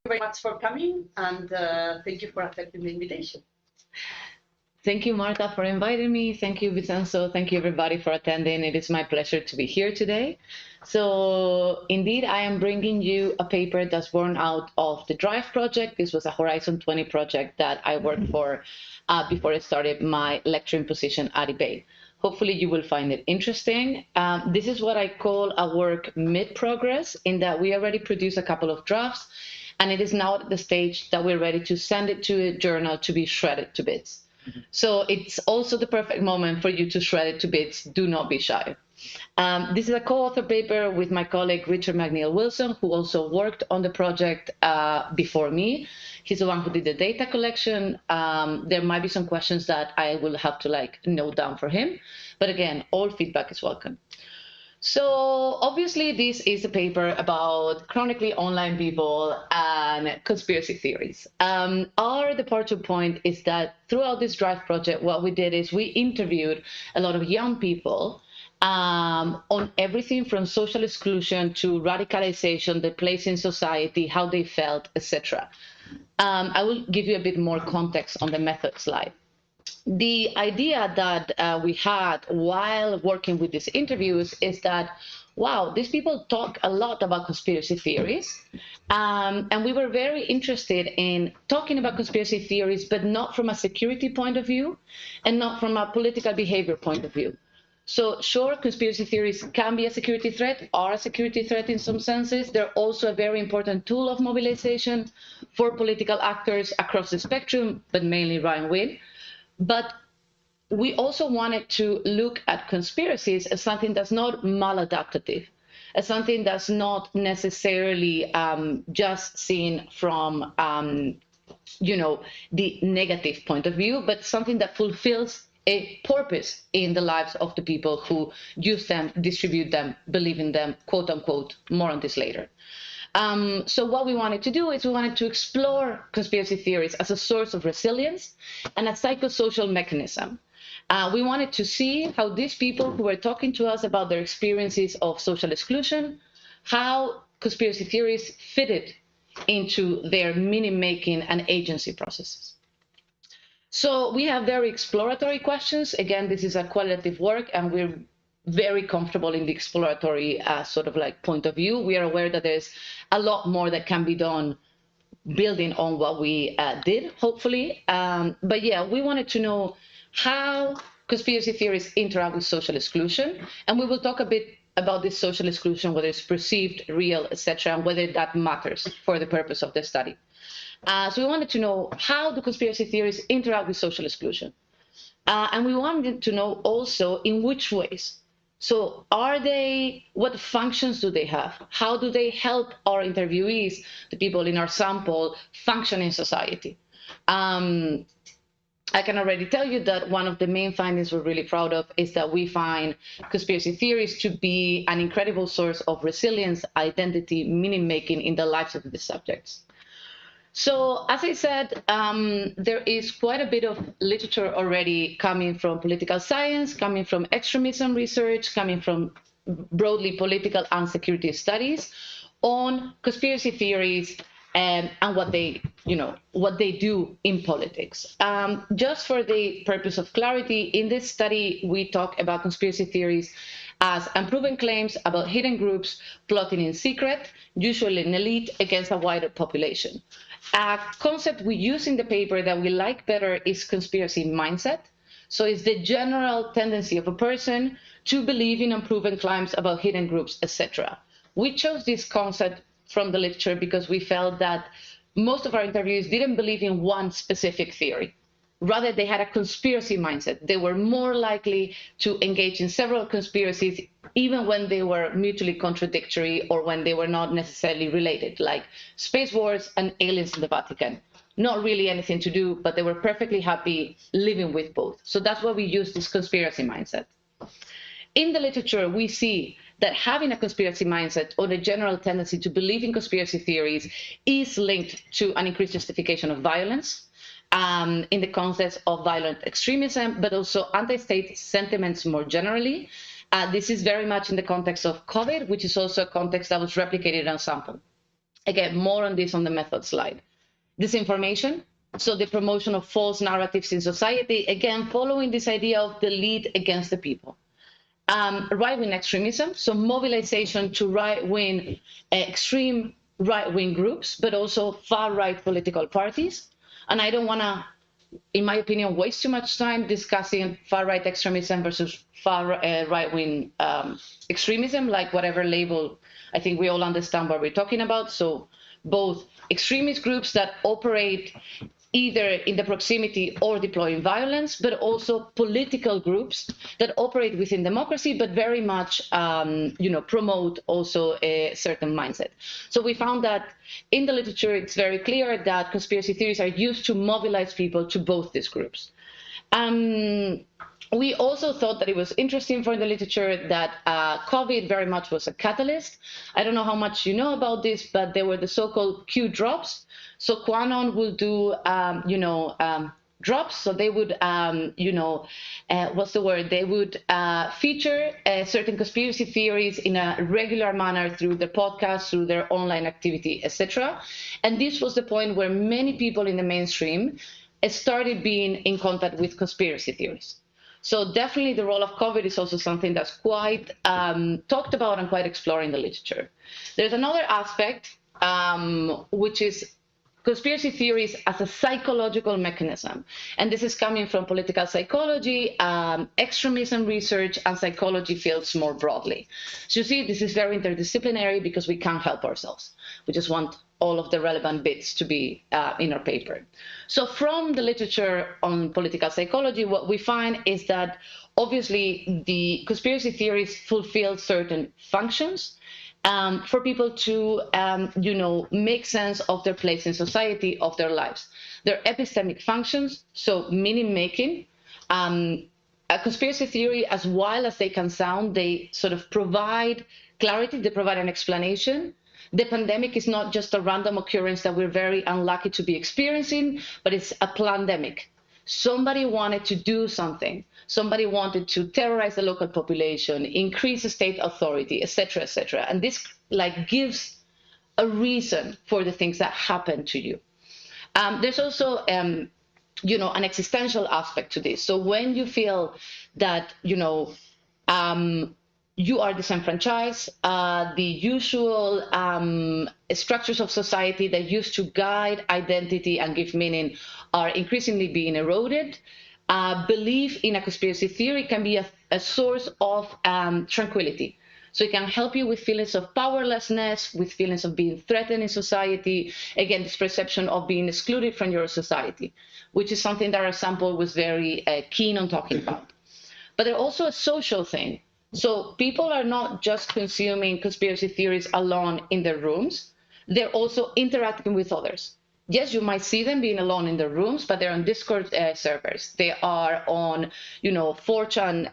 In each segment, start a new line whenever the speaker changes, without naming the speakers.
very much for coming, and thank you for accepting the invitation.
Thank you, Marta, for inviting me. Thank you, Vincenzo. Thank you, everybody, for attending. It is my pleasure to be here today. So, indeed, I am bringing you a paper that's born out of the DRIVE project. This was a Horizon 20 project that I worked for before I started my lecturing position at IBEI. Hopefully, you will find it interesting. This is what I call a work mid-progress, in that we already produced a couple of drafts, and it is now at the stage that we're ready to send it to a journal to be shredded to bits. So it's also the perfect moment for you to shred it to bits. Do not be shy. This is a co-author paper with my colleague Richard McNeil Wilson, who also worked on the project before me. He's the one who did the data collection. There might be some questions that I will have to note down for him. But again, all feedback is welcome. So obviously, this is a paper about chronically online people and conspiracy theories. Our departure point is that throughout this DRIVE project, what we did is we interviewed a lot of young people on everything from social exclusion to radicalization, their place in society, how they felt, etc. I will give you a bit more context on the method slide. The idea that we had while working with these interviews is that, wow, these people talk a lot about conspiracy theories. And we were very interested in talking about conspiracy theories, but not from a security point of view and not from a political behavior point of view. So sure, conspiracy theories can be a security threat, are a security threat in some senses. They're also a very important tool of mobilization for political actors across the spectrum, but mainly right-wing. But we also wanted to look at conspiracies as something that's not maladaptive, as something that's not necessarily just seen from, the negative point of view, but something that fulfills a purpose in the lives of the people who use them, distribute them, believe in them, quote unquote. More on this later. So what we wanted to do is we wanted to explore conspiracy theories as a source of resilience and a psychosocial mechanism. We wanted to see how these people who were talking to us about their experiences of social exclusion, how conspiracy theories fitted into their meaning-making and agency processes. So we have very exploratory questions. Again, this is a qualitative work, and we're very comfortable in the exploratory point of view. We are aware that there's a lot more that can be done building on what we did, hopefully. But yeah, we wanted to know how conspiracy theories interact with social exclusion. And we will talk a bit about this social exclusion, whether it's perceived, real, etc., and whether that matters for the purpose of the study. So we wanted to know how do conspiracy theories interact with social exclusion. And we wanted to know also in which ways. So what functions do they have? How do they help our interviewees, the people in our sample, function in society? I can already tell you that one of the main findings we're really proud of is that we find conspiracy theories to be an incredible source of resilience, identity, meaning-making in the lives of the subjects. So, as I said, there is quite a bit of literature already coming from political science, coming from extremism research, coming from broadly political and security studies on conspiracy theories and what they do in politics. Just for the purpose of clarity, in this study, we talk about conspiracy theories as unproven claims about hidden groups plotting in secret, usually an elite, against a wider population. A concept we use in the paper that we like better is conspiracy mindset. So it's the general tendency of a person to believe in unproven claims about hidden groups, etc. We chose this concept from the literature because we felt that most of our interviewees didn't believe in one specific theory. Rather, they had a conspiracy mindset. They were more likely to engage in several conspiracies, even when they were mutually contradictory or when they were not necessarily related, like space wars and aliens in the Vatican. Not really anything to do, but they were perfectly happy living with both. So that's why we use this conspiracy mindset. In the literature, we see that having a conspiracy mindset or the general tendency to believe in conspiracy theories is linked to an increased justification of violence, in the context of violent extremism, but also anti-state sentiments more generally. This is very much in the context of COVID, which is also a context that was replicated on sample. Again, more on this on the method slide. Disinformation, so the promotion of false narratives in society, again, following this idea of the lead against the people. Right-wing extremism, so mobilization to right-wing, extreme right-wing groups, but also far-right political parties. And I don't want to, in my opinion, waste too much time discussing far-right extremism versus far right-wing extremism, like whatever label. I think we all understand what we're talking about. So both extremist groups that operate either in the proximity or deploying violence, but also political groups that operate within democracy, but very much, promote also a certain mindset. So we found that in the literature, it's very clear that conspiracy theories are used to mobilize people to both these groups. We also thought that it was interesting for the literature that COVID very much was a catalyst. I don't know how much you know about this, but there were the so-called Q drops. So QAnon will do, drops. So they would, They would feature certain conspiracy theories in a regular manner through their podcasts, through their online activity, etc. And this was the point where many people in the mainstream started being in contact with conspiracy theories. So definitely the role of COVID is also something that's quite talked about and quite explored in the literature. There's another aspect, which is conspiracy theories as a psychological mechanism. And this is coming from political psychology, extremism research, and psychology fields more broadly. So you see, this is very interdisciplinary because we can't help ourselves. We just want all of the relevant bits to be in our paper. So from the literature on political psychology, what we find is that obviously the conspiracy theories fulfill certain functions for people to, make sense of their place in society, of their lives. They're epistemic functions, so meaning making. A conspiracy theory, as wild as they can sound, they sort of provide clarity, they provide an explanation. The pandemic is not just a random occurrence that we're very unlucky to be experiencing, but it's a plandemic. Somebody wanted to do something. Somebody wanted to terrorize the local population, increase the state authority, etc., etc. And this gives a reason for the things that happen to you. There's also, an existential aspect to this. So when you feel that, you are disenfranchised, the usual structures of society that used to guide identity and give meaning are increasingly being eroded. Belief in a conspiracy theory can be a source of tranquility. So it can help you with feelings of powerlessness, with feelings of being threatened in society. Again, this perception of being excluded from your society, which is something that our sample was very keen on talking about. But they're also a social thing. So people are not just consuming conspiracy theories alone in their rooms. They're also interacting with others. Yes, you might see them being alone in their rooms, but they're on Discord servers. They are on, 4chan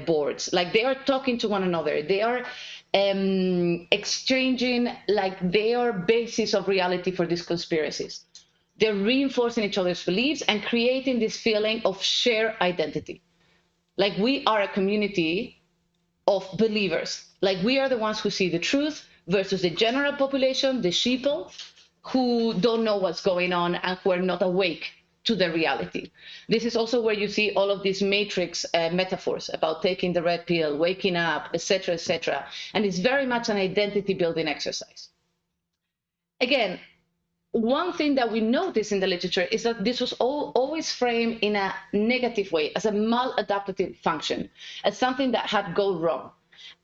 boards. They are talking to one another. They are exchanging their basis of reality for these conspiracies. They're reinforcing each other's beliefs and creating this feeling of shared identity. We are a community of believers. We are the ones who see the truth versus the general population, the sheeple, who don't know what's going on and who are not awake to the reality. This is also where you see all of these matrix metaphors about taking the red pill, waking up, etc., etc. And it's very much an identity building exercise. Again, one thing that we notice in the literature is that this was always framed in a negative way, as a maladaptive function, as something that had gone wrong.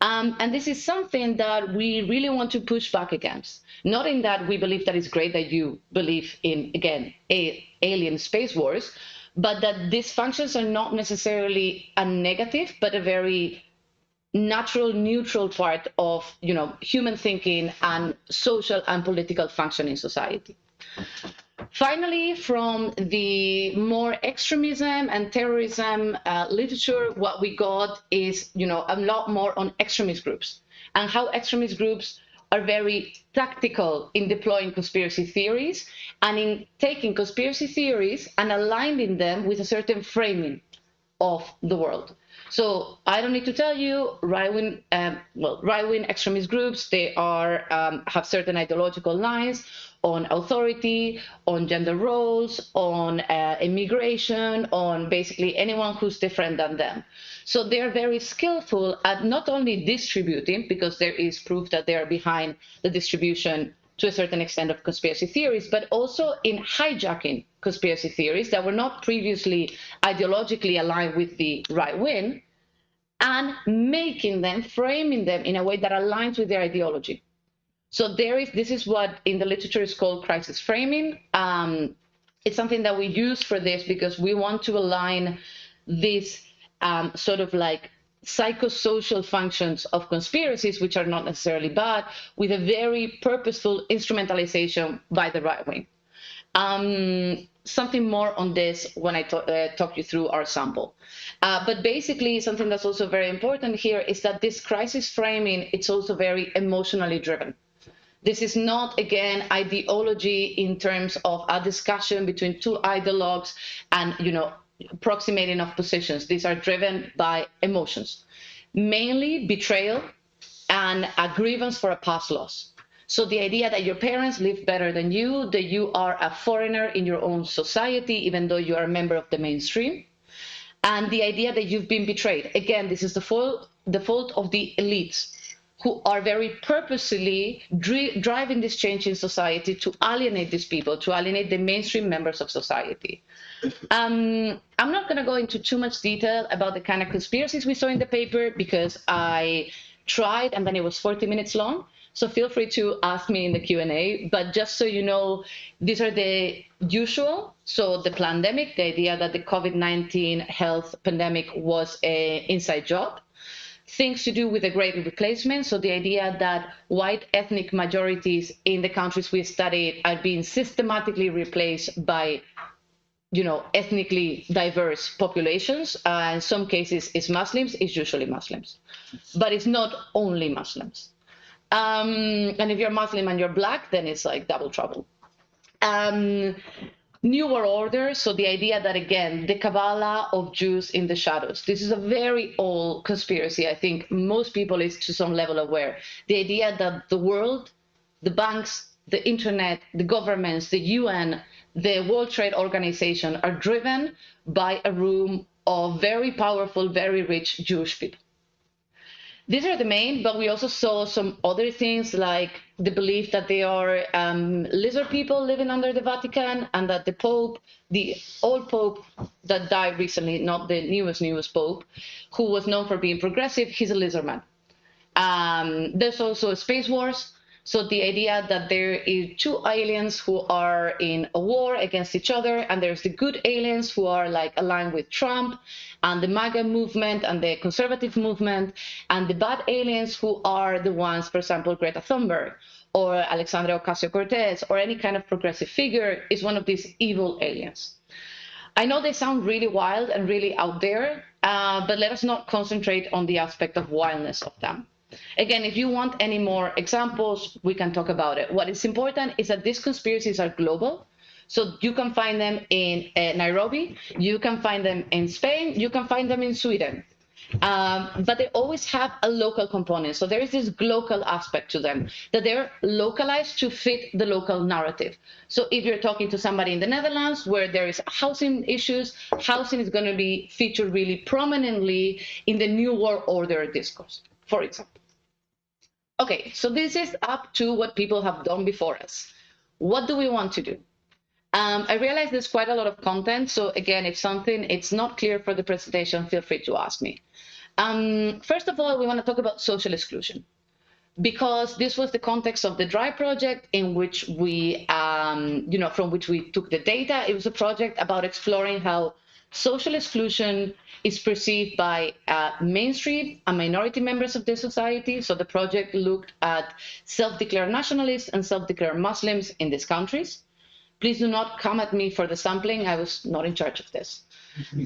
And this is something that we really want to push back against. Not in that we believe that it's great that you believe in, again, alien space wars, but that these functions are not necessarily a negative, but a very natural, neutral part of human thinking and social and political function in society. Finally, from the more extremism and terrorism literature, what we got is a lot more on extremist groups and how extremist groups are very tactical in deploying conspiracy theories and in taking conspiracy theories and aligning them with a certain framing of the world. So I don't need to tell you, right-wing extremist groups, they are have certain ideological lines on authority, on gender roles, on immigration, on basically anyone who's different than them. So they're very skillful at not only distributing, because there is proof that they are behind the distribution to a certain extent of conspiracy theories, but also in hijacking conspiracy theories that were not previously ideologically aligned with the right wing, and making them, framing them in a way that aligns with their ideology. So this is what in the literature is called crisis framing. It's something that we use for this because we want to align this sort of like psychosocial functions of conspiracies, which are not necessarily bad, with a very purposeful instrumentalization by the right wing. Something more on this when I talk you through our sample. But basically, something that's also very important here is that this crisis framing, it's also very emotionally driven. This is not, again, ideology in terms of a discussion between two ideologues and, approximating of positions. These are driven by emotions, mainly betrayal and a grievance for a past loss. So the idea that your parents lived better than you, that you are a foreigner in your own society, even though you are a member of the mainstream, and the idea that you've been betrayed. Again, this is the fault of the elites, who are very purposely driving this change in society to alienate these people, to alienate the mainstream members of society. I'm not going to go into too much detail about the kind of conspiracies we saw in the paper, because I tried and then it was 40 minutes long. So feel free to ask me in the Q&A. But just so you know, these are the usual. So the pandemic, the idea that the COVID-19 health pandemic was an inside job. Things to do with the great replacement. So the idea that white ethnic majorities in the countries we studied are being systematically replaced by, ethnically diverse populations. In some cases, it's Muslims, it's usually Muslims. But it's not only Muslims. And if you're Muslim and you're black, then it's like double trouble. New World Order, so the idea that, again, the Kabbalah of Jews in the shadows. This is a very old conspiracy. I think most people is to some level aware. The idea that the world, the banks, the internet, the governments, the UN, the World Trade Organization are driven by a room of very powerful, very rich Jewish people. These are the main, but we also saw some other things, like the belief that they are lizard people living under the Vatican, and that the Pope, the old Pope that died recently, not the newest Pope, who was known for being progressive, he's a lizard man. There's also space wars. So the idea that there is two aliens who are in a war against each other, and there's the good aliens who are like aligned with Trump and the MAGA movement and the conservative movement, and the bad aliens who are the ones, for example, Greta Thunberg or Alexandria Ocasio-Cortez or any kind of progressive figure is one of these evil aliens. I know they sound really wild and really out there, but let us not concentrate on the aspect of wildness of them. Again, if you want any more examples, we can talk about it. What is important is that these conspiracies are global. So you can find them in Nairobi, you can find them in Spain, you can find them in Sweden. But they always have a local component. So there is this global aspect to them, that they're localized to fit the local narrative. So if you're talking to somebody in the Netherlands where there is housing issues, housing is going to be featured really prominently in the New World Order discourse, for example. Okay, so this is up to what people have done before us. What do we want to do? I realize there's quite a lot of content. So again, if something it's not clear for the presentation, feel free to ask me. First of all, we want to talk about social exclusion, because this was the context of the DRY project in which we, from which we took the data. It was a project about exploring how social exclusion is perceived by mainstream and minority members of the society. So the project looked at self-declared nationalists and self-declared Muslims in these countries. Please do not come at me for the sampling. I was not in charge of this.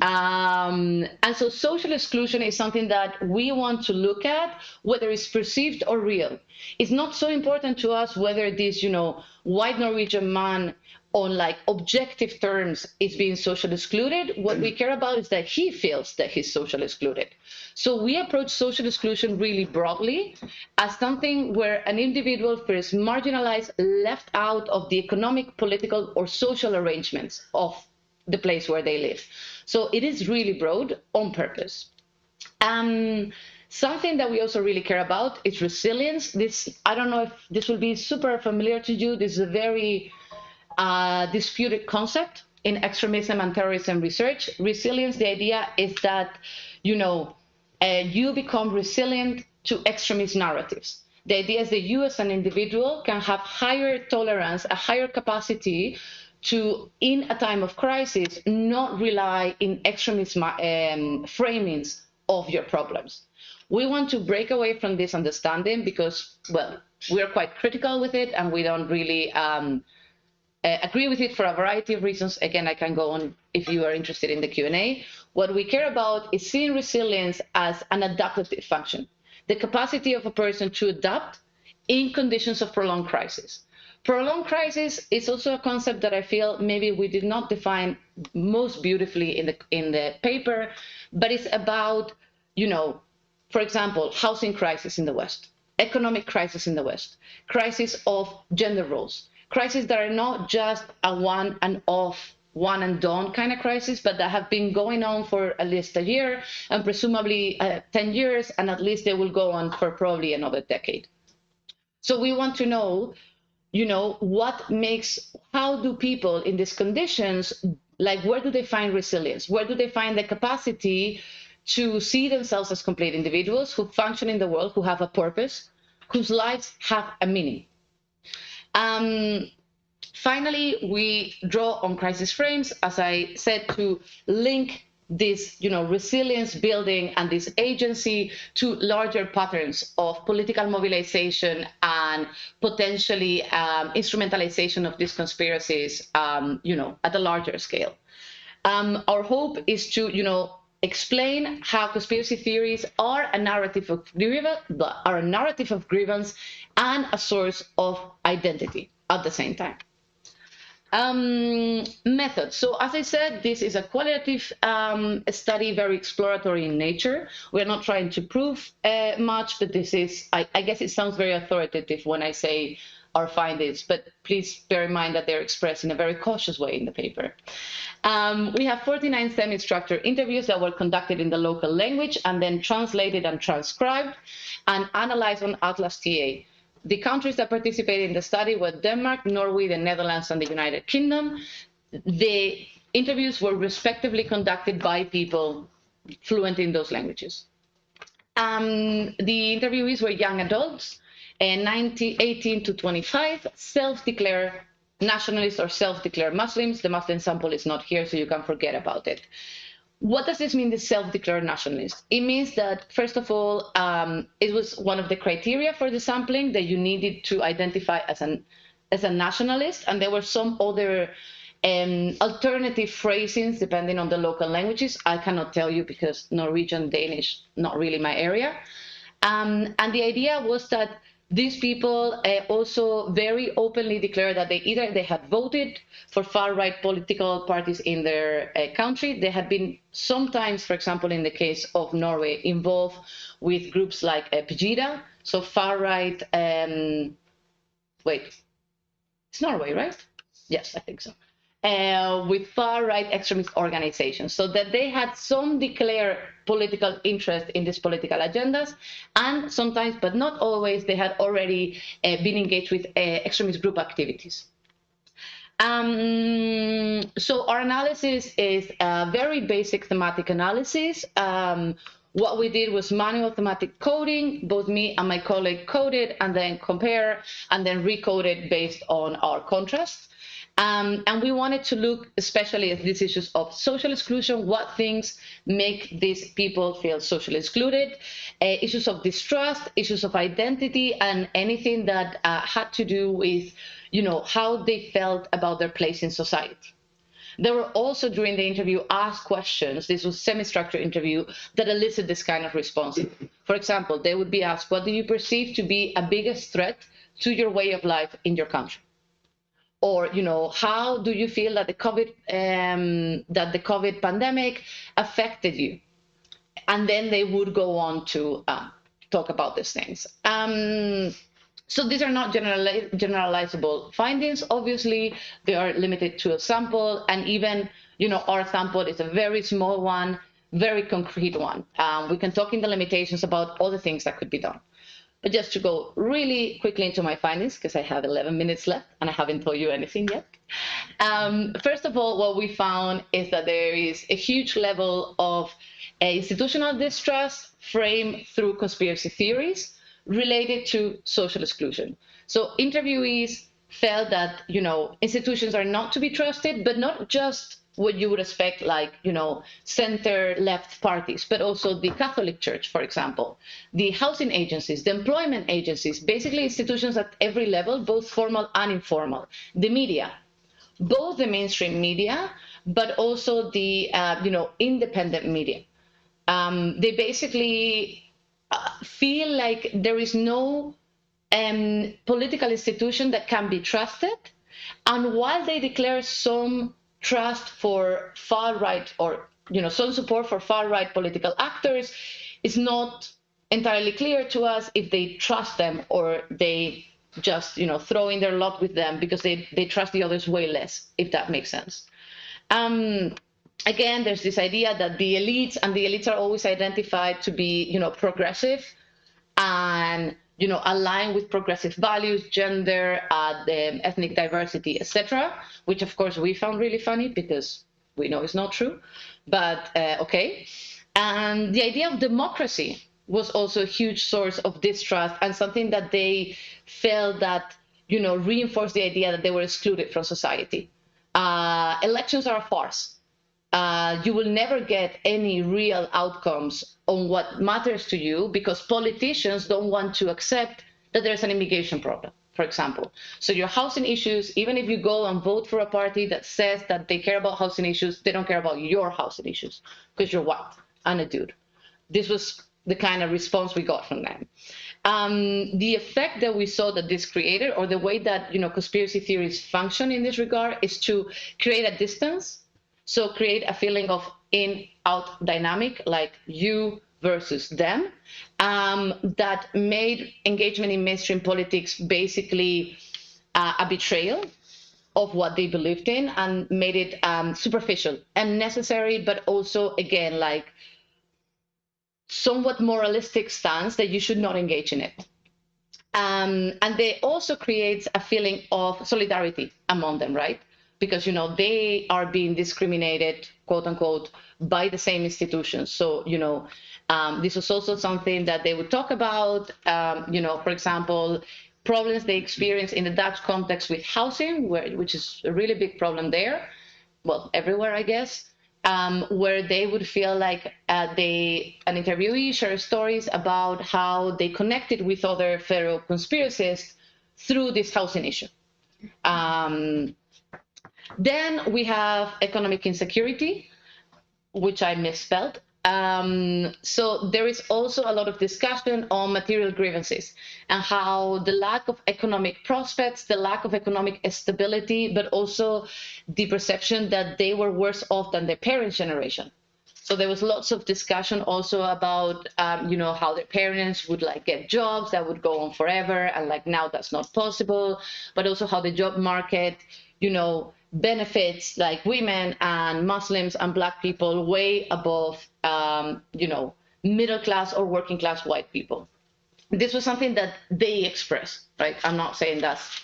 And so social exclusion is something that we want to look at, whether it's perceived or real. It's not so important to us whether this, white Norwegian man on like objective terms is being socially excluded. What we care about is that he feels that he's socially excluded. So we approach social exclusion really broadly as something where an individual feels marginalized, left out of the economic, political, or social arrangements of the place where they live. So it is really broad on purpose. Something that we also really care about is resilience. This, I don't know if this will be super familiar to you. This is a very disputed concept in extremism and terrorism research. Resilience, the idea is that, you know, you become resilient to extremist narratives. The idea is that you as an individual can have higher tolerance, a higher capacity to, in a time of crisis, not rely in extremist framings of your problems. We want to break away from this understanding because, well, we're quite critical with it and we don't really agree with it for a variety of reasons. Again, I can go on if you are interested in the Q&A. What we care about is seeing resilience as an adaptive function, the capacity of a person to adapt in conditions of prolonged crisis. Prolonged crisis is also a concept that I feel maybe we did not define most beautifully in the paper, but it's about, you know, for example, housing crisis in the West, economic crisis in the West, crisis of gender roles, crises that are not just a one and off, one and done kind of crisis, but that have been going on for at least a year and presumably 10 years, and at least they will go on for probably another decade. So we want to know, you know, how do people in these conditions, like where do they find resilience? Where do they find the capacity to see themselves as complete individuals who function in the world, who have a purpose, whose lives have a meaning? Finally, we draw on crisis frames, as I said, to link this, you know, resilience building and this agency to larger patterns of political mobilization and potentially instrumentalization of these conspiracies, you know, at a larger scale. Our hope is to, you know, explain how conspiracy theories are a narrative of grievance and a source of identity at the same time. Method. So as I said, this is a qualitative study, very exploratory in nature. We're not trying to prove much, but this is, I guess it sounds very authoritative when I say our findings, but please bear in mind that they're expressed in a very cautious way in the paper. We have 49 semi-structured interviews that were conducted in the local language and then translated and transcribed and analyzed on Atlas TA. The countries that participated in the study were Denmark, Norway, the Netherlands, and the United Kingdom. The interviews were respectively conducted by people fluent in those languages. The interviewees were young adults, 18 to 25, self-declared nationalists or self-declared Muslims. The Muslim sample is not here, so you can forget about it. What does this mean, the self-declared nationalist? It means that, first of all, it was one of the criteria for the sampling that you needed to identify as a nationalist, and there were some other alternative phrasings depending on the local languages. I cannot tell you because Norwegian, Danish, not really my area. And the idea was that these people also very openly declared that they had voted for far-right political parties in their country. They had been sometimes, for example, in the case of Norway, involved with groups like Pegida, so far-right, wait, it's Norway, right? Yes, I think so. With far-right extremist organizations, so that they had some declared political interest in these political agendas, and sometimes, but not always, they had already been engaged with extremist group activities. So our analysis is a very basic thematic analysis. What we did was manual thematic coding. Both me and my colleague coded and then compare and then recoded based on our contrast. And we wanted to look especially at these issues of social exclusion, what things make these people feel socially excluded, issues of distrust, issues of identity, and anything that had to do with, you know, how they felt about their place in society. They were also, during the interview, asked questions. This was a semi-structured interview that elicited this kind of response. For example, they would be asked, what do you perceive to be a biggest threat to your way of life in your country? or, you know, how do you feel that the COVID pandemic affected you? And then they would go on to talk about these things. So these are not generalizable findings. Obviously, they are limited to a sample, and even, you know, our sample is a very small one, very concrete one. We can talk in the limitations about all the things that could be done. But just to go really quickly into my findings, because I have 11 minutes left and I haven't told you anything yet. First of all, what we found is that there is a huge level of institutional distrust framed through conspiracy theories related to social exclusion. So interviewees felt that, you know, institutions are not to be trusted, but not just what you would expect, like, you know, center-left parties, but also the Catholic Church, for example, the housing agencies, the employment agencies, basically institutions at every level, both formal and informal, the media, both the mainstream media, but also the, you know, independent media. They basically feel like there is no political institution that can be trusted. And while they declare some trust for far-right, or, you know, some support for far-right political actors, it's not entirely clear to us if they trust them or they just, you know, throw in their lot with them because they trust the others way less, if that makes sense. Again, there's this idea that the elites, and the elites are always identified to be, you know, progressive and, you know, aligned with progressive values, gender, ethnic diversity, etc., which of course we found really funny because we know it's not true, but okay. And the idea of democracy was also a huge source of distrust, and something that they felt that, you know, reinforced the idea that they were excluded from society. Elections are a farce. You will never get any real outcomes on what matters to you because politicians don't want to accept that there's an immigration problem, for example. So your housing issues, even if you go and vote for a party that says that they care about housing issues, they don't care about your housing issues because you're white and a dude. This was the kind of response we got from them. The effect that we saw that this created, or the way that, you know, conspiracy theories function in this regard, is to create a distance. So create a feeling of in-out dynamic, like you versus them, that made engagement in mainstream politics basically a betrayal of what they believed in, and made it superficial and necessary, but also, again, like somewhat moralistic stance that you should not engage in it. And they also create a feeling of solidarity among them, right? Because, you know, they are being discriminated, quote unquote, by the same institutions. So, you know, this was also something that they would talk about, you know, for example, problems they experience in the Dutch context with housing, which is a really big problem there. Well, everywhere, I guess, where they would feel like an interviewee shares stories about how they connected with other fellow conspiracists through this housing issue. Then we have economic insecurity, which I misspelled. So there is also a lot of discussion on material grievances and how the lack of economic prospects, the lack of economic stability, but also the perception that they were worse off than their parents' generation. So there was lots of discussion also about, you know, how their parents would like get jobs that would go on forever, and like now that's not possible, but also how the job market, you know, benefits like women and Muslims and Black people way above, you know, middle class or working class white people. This was something that they expressed, right? I'm not saying that's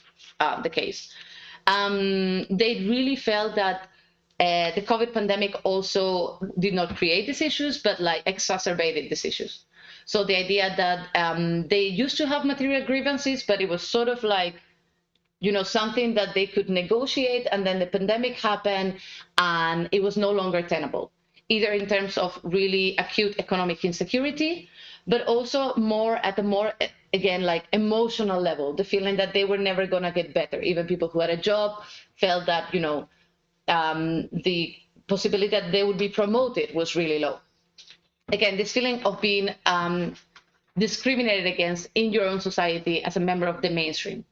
the case. They really felt that the COVID pandemic also did not create these issues, but like exacerbated these issues. So the idea that they used to have material grievances, but it was sort of like, you know, something that they could negotiate, and then the pandemic happened and it was no longer tenable, either in terms of really acute economic insecurity, but also more at a more, again, like emotional level, the feeling that they were never going to get better. Even people who had a job felt that, you know, the possibility that they would be promoted was really low. Again, this feeling of being discriminated against in your own society as a member of the mainstream.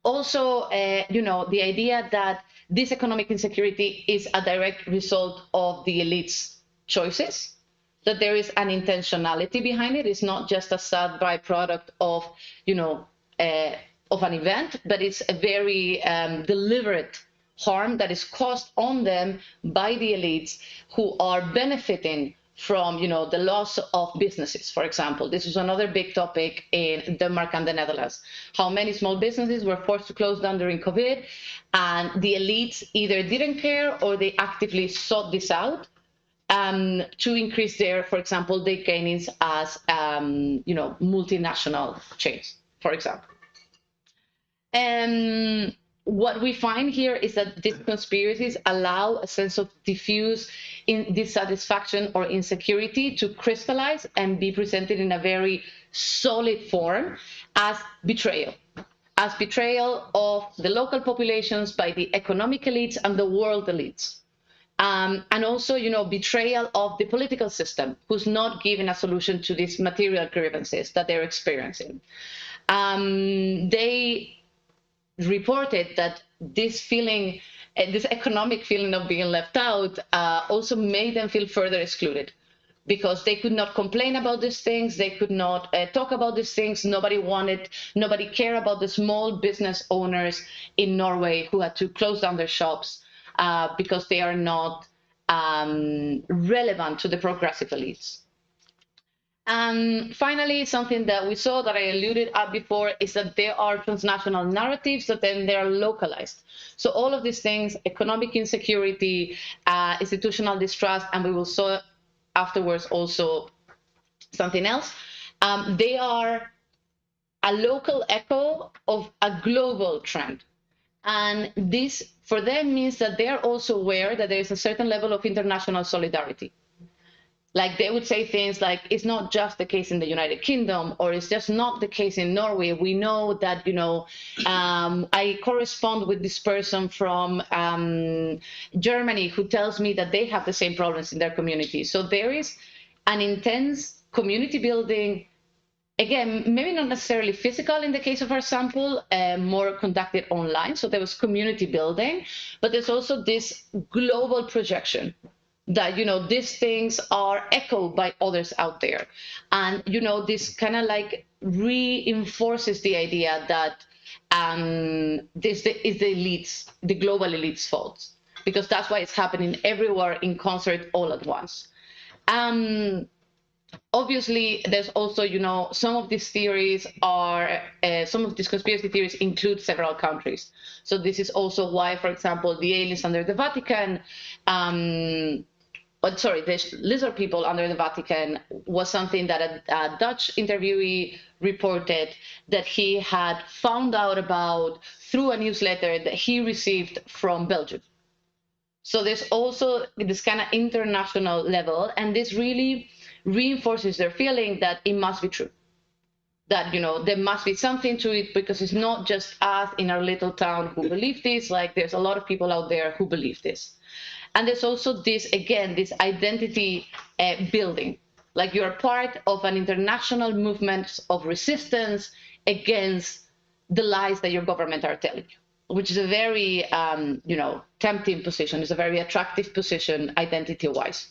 Also, the idea that this economic insecurity is a direct result of the elites' choices, that there is an intentionality behind it. It's not just a sad byproduct of, of an event, but it's a very deliberate harm that is caused on them by the elites who are benefiting from, the loss of businesses, for example. This is another big topic in Denmark and the Netherlands. How many small businesses were forced to close down during COVID, and the elites either didn't care or they actively sought this out to increase their, for example, their gains as, multinational chains, for example. And what we find here is that these conspiracies allow a sense of diffuse dissatisfaction or insecurity to crystallize and be presented in a very solid form as betrayal of the local populations by the economic elites and the world elites. And also, betrayal of the political system, who's not giving a solution to these material grievances that they're experiencing. They reported that this feeling, this economic feeling of being left out, also made them feel further excluded, because they could not complain about these things, they could not talk about these things. Nobody cared about the small business owners in Norway who had to close down their shops because they are not relevant to the progressive elites. And finally, something that we saw that I alluded at before is that there are transnational narratives that then they are localized. So all of these things, economic insecurity, institutional distrust, and we will saw afterwards also something else, they are a local echo of a global trend. And this, for them, means that they are also aware that there is a certain level of international solidarity. Like they would say things like, it's not just the case in the United Kingdom, or it's just not the case in Norway. We know that, I correspond with this person from Germany who tells me that they have the same problems in their community. So there is an intense community building, again, maybe not necessarily physical in the case of our sample, more conducted online. So there was community building, but there's also this global projection that, these things are echoed by others out there. And, this kind of like reinforces the idea that this is the elites, the global elites' fault, because that's why it's happening everywhere in concert all at once. Obviously, there's also, some of these theories are, some of these conspiracy theories include several countries. So this is also why, for example, the aliens under the Vatican, the lizard people under the Vatican was something that a Dutch interviewee reported that he had found out about through a newsletter that he received from Belgium. So there's also this kind of international level, and this really reinforces their feeling that it must be true, that, there must be something to it, because it's not just us in our little town who believe this, like there's a lot of people out there who believe this. And there's also this, again, this identity building, like you're part of an international movement of resistance against the lies that your government are telling you, which is a very, tempting position. It's a very attractive position identity-wise.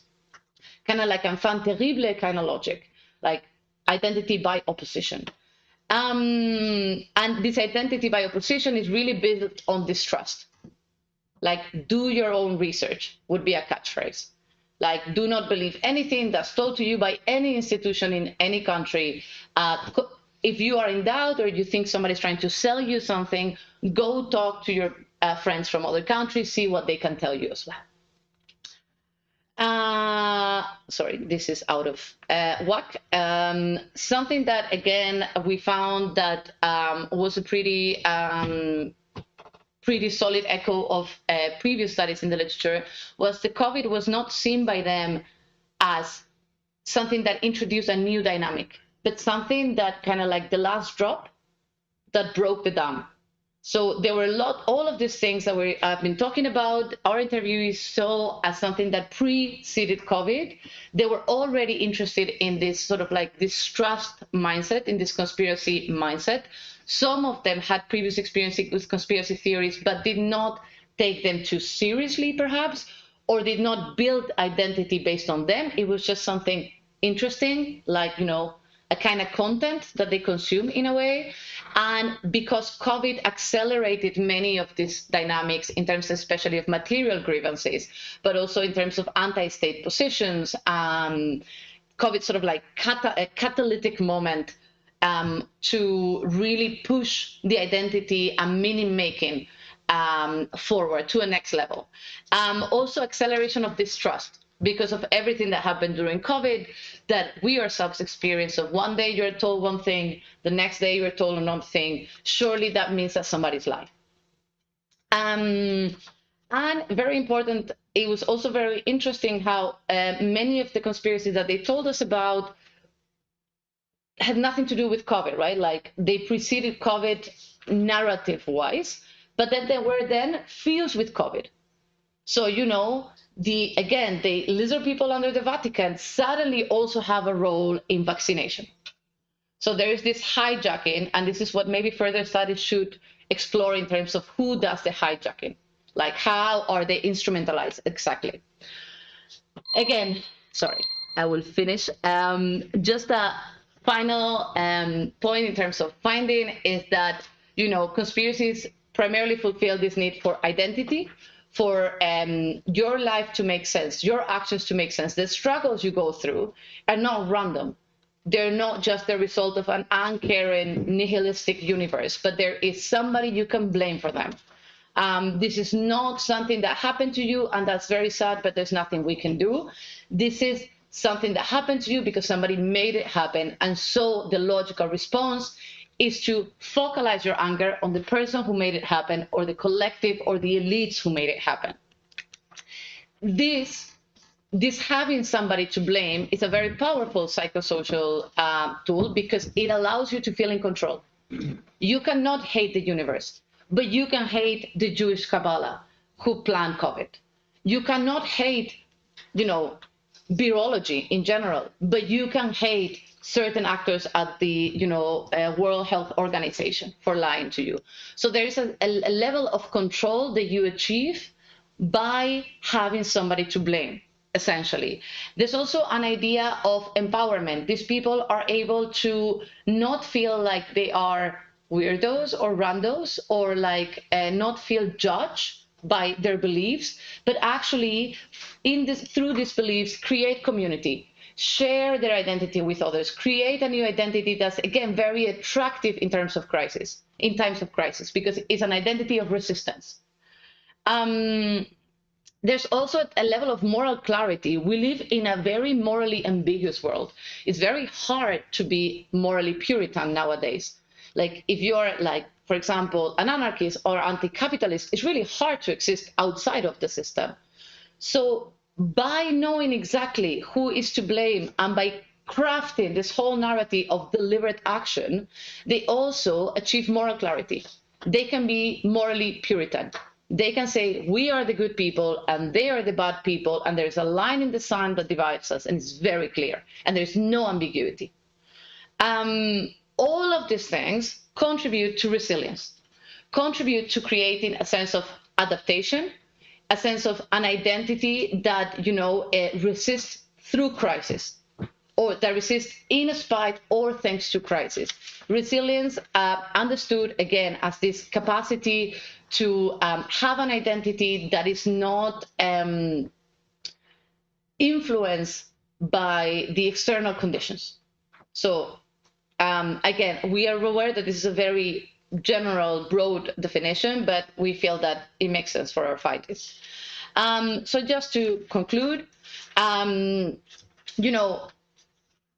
Kind of like enfant terrible kind of logic, like identity by opposition. And this identity by opposition is really built on distrust. Like, do your own research would be a catchphrase. Like, do not believe anything that's told to you by any institution in any country. If you are in doubt or you think somebody's trying to sell you something, go talk to your friends from other countries, see what they can tell you as well. Sorry, this is out of whack. Something that, again, we found that was a pretty solid echo of previous studies in the literature was the COVID was not seen by them as something that introduced a new dynamic, but something that kind of like the last drop that broke the dam. So there were all of these things that I've been talking about, our interviewees saw as something that preceded COVID. They were already interested in this sort of like distrust mindset, in this conspiracy mindset, Some of them had previous experience with conspiracy theories, but did not take them too seriously, perhaps, or did not build identity based on them. It was just something interesting, like, a kind of content that they consume in a way. And because COVID accelerated many of these dynamics in terms especially of material grievances, but also in terms of anti-state positions, COVID sort of like a catalytic moment to really push the identity and meaning making forward to a next level. Also acceleration of distrust because of everything that happened during COVID that we ourselves experience. Of one day you're told one thing, the next day you're told another thing. Surely that means that somebody's lying. And very important, it was also very interesting how many of the conspiracies that they told us about had nothing to do with COVID, right? Like they preceded COVID narrative-wise, but then they were then fused with COVID. So, the lizard people under the Vatican suddenly also have a role in vaccination. So there is this hijacking, and this is what maybe further studies should explore in terms of who does the hijacking, like how are they instrumentalized exactly. Again, sorry, I will finish. Just a final point in terms of finding is that, conspiracies primarily fulfill this need for identity, for your life to make sense, your actions to make sense. The struggles you go through are not random. They're not just the result of an uncaring, nihilistic universe, but there is somebody you can blame for them. This is not something that happened to you, and that's very sad, but there's nothing we can do. This is something that happened to you because somebody made it happen, and so the logical response is to focalize your anger on the person who made it happen, or the collective or the elites who made it happen. This having somebody to blame is a very powerful psychosocial tool because it allows you to feel in control. You cannot hate the universe, but you can hate the Jewish Kabbalah who planned COVID. You cannot hate, virology in general, but you can hate certain actors at the World Health Organization for lying to you. So there is a level of control that you achieve by having somebody to blame, essentially. There's also an idea of empowerment. These people are able to not feel like they are weirdos or randos, or like not feel judged by their beliefs, but actually through these beliefs create community, share their identity with others, create a new identity that's, again, very attractive in times of crisis, because it's an identity of resistance. There's also a level of moral clarity. We live in a very morally ambiguous world. It's very hard to be morally Puritan nowadays. Like if you're like, for example, an anarchist or anti-capitalist, it's really hard to exist outside of the system. So by knowing exactly who is to blame and by crafting this whole narrative of deliberate action, they also achieve moral clarity. They can be morally Puritan. They can say, we are the good people and they are the bad people, and there's a line in the sand that divides us, and it's very clear, and there's no ambiguity. All of these things contribute to resilience, contribute to creating a sense of adaptation, a sense of an identity that, resists through crisis, or that resists in spite or thanks to crisis. Resilience, understood again as this capacity to have an identity that is not influenced by the external conditions. So again, we are aware that this is a very general, broad definition, but we feel that it makes sense for our fighters. So just to conclude,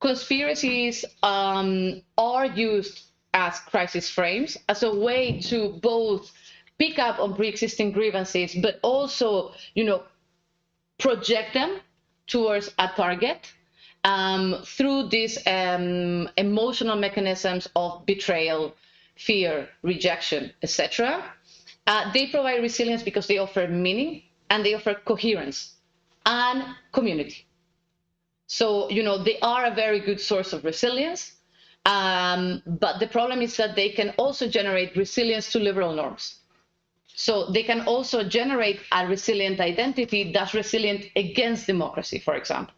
conspiracies are used as crisis frames, as a way to both pick up on pre-existing grievances, but also, project them towards a target through these emotional mechanisms of betrayal, fear, rejection, etc. They provide resilience because they offer meaning and they offer coherence and community. So, they are a very good source of resilience. But the problem is that they can also generate resilience to liberal norms. So they can also generate a resilient identity that's resilient against democracy, for example.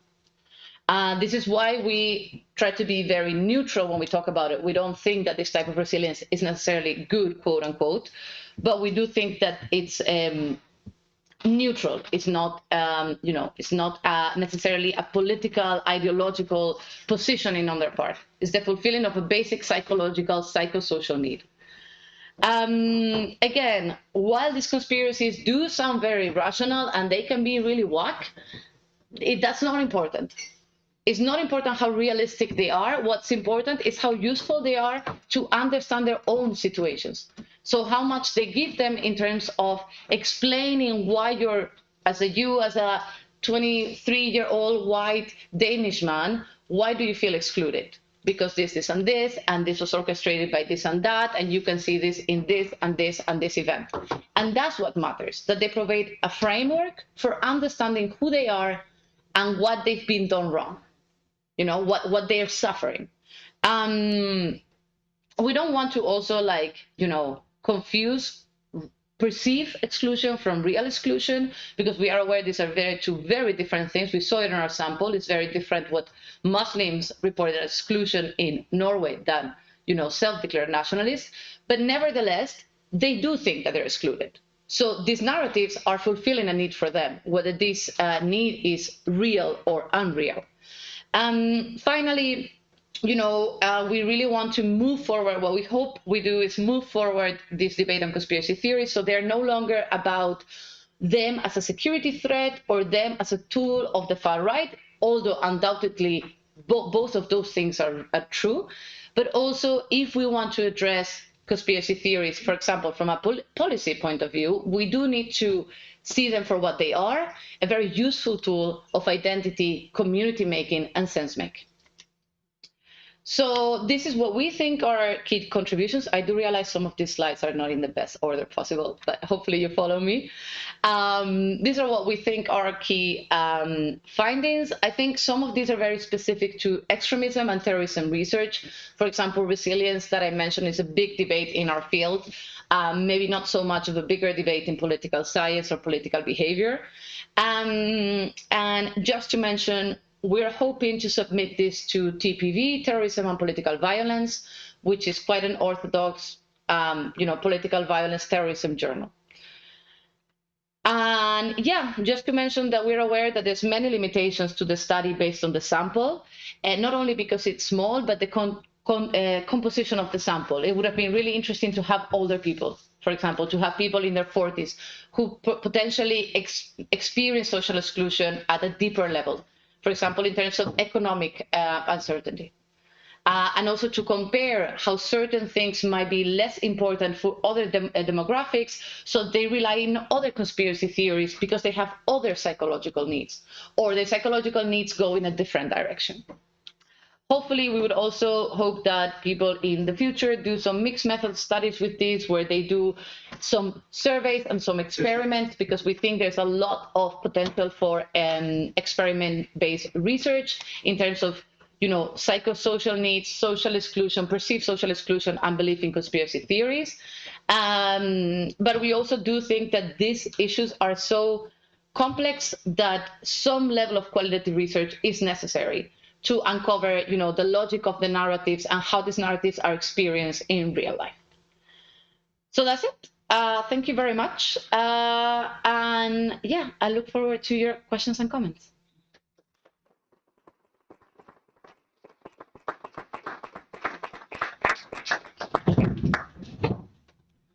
This is why we try to be very neutral when we talk about it. We don't think that this type of resilience is necessarily good, quote unquote, but we do think that it's neutral. It's not, it's not necessarily a political, ideological positioning on their part. It's the fulfilling of a basic psychological, psychosocial need. Again, while these conspiracies do sound very rational and they can be really whack, that's not important. It's not important how realistic they are. What's important is how useful they are to understand their own situations. So how much they give them in terms of explaining why you're, as a 23-year-old white Danish man, why do you feel excluded? Because this, and this was orchestrated by this and that, and you can see this in this and this and this event. And that's what matters, that they provide a framework for understanding who they are and what they've been done wrong. What they're suffering. We don't want to also confuse perceived exclusion from real exclusion, because we are aware these are two very different things. We saw it in our sample. It's very different what Muslims reported as exclusion in Norway than, self-declared nationalists. But nevertheless, they do think that they're excluded. So these narratives are fulfilling a need for them, whether this need is real or unreal. Finally, we really want to move forward. What we hope we do is move forward this debate on conspiracy theories, so they're no longer about them as a security threat or them as a tool of the far right, although undoubtedly both of those things are true. But also, if we want to address conspiracy theories, for example, from a policy point of view, we do need to see them for what they are, a very useful tool of identity, community making, and sense making. So this is what we think are key contributions. I do realize some of these slides are not in the best order possible, but hopefully you follow me. These are what we think are key findings. I think some of these are very specific to extremism and terrorism research. For example, resilience that I mentioned is a big debate in our field. Maybe not so much of a bigger debate in political science or political behavior. And just to mention, we're hoping to submit this to TPV, Terrorism and Political Violence, which is quite an orthodox, political violence terrorism journal. And yeah, just to mention that we're aware that there's many limitations to the study based on the sample, and not only because it's small, but the composition of the sample. It would have been really interesting to have older people, for example, to have people in their 40s who potentially experience social exclusion at a deeper level, for example, in terms of economic uncertainty. And also to compare how certain things might be less important for other demographics, so they rely on other conspiracy theories because they have other psychological needs, or their psychological needs go in a different direction. Hopefully, we would also hope that people in the future do some mixed method studies with these, where they do some surveys and some experiments, because we think there's a lot of potential for experiment-based research in terms of, psychosocial needs, social exclusion, perceived social exclusion, and belief in conspiracy theories. But we also do think that these issues are so complex that some level of qualitative research is necessary to uncover, the logic of the narratives and how these narratives are experienced in real life. So that's it. Thank you very much. And yeah, I look forward to your questions and comments.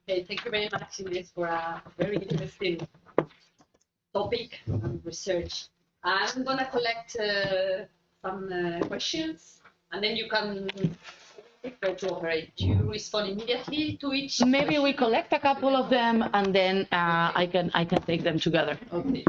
Okay, thank you very much, Inés, for a very interesting topic and research. I'm going to collect some questions, and then you can refer to operate. You respond immediately to each.
Maybe we collect a couple of them, and then I can take them together.
Okay.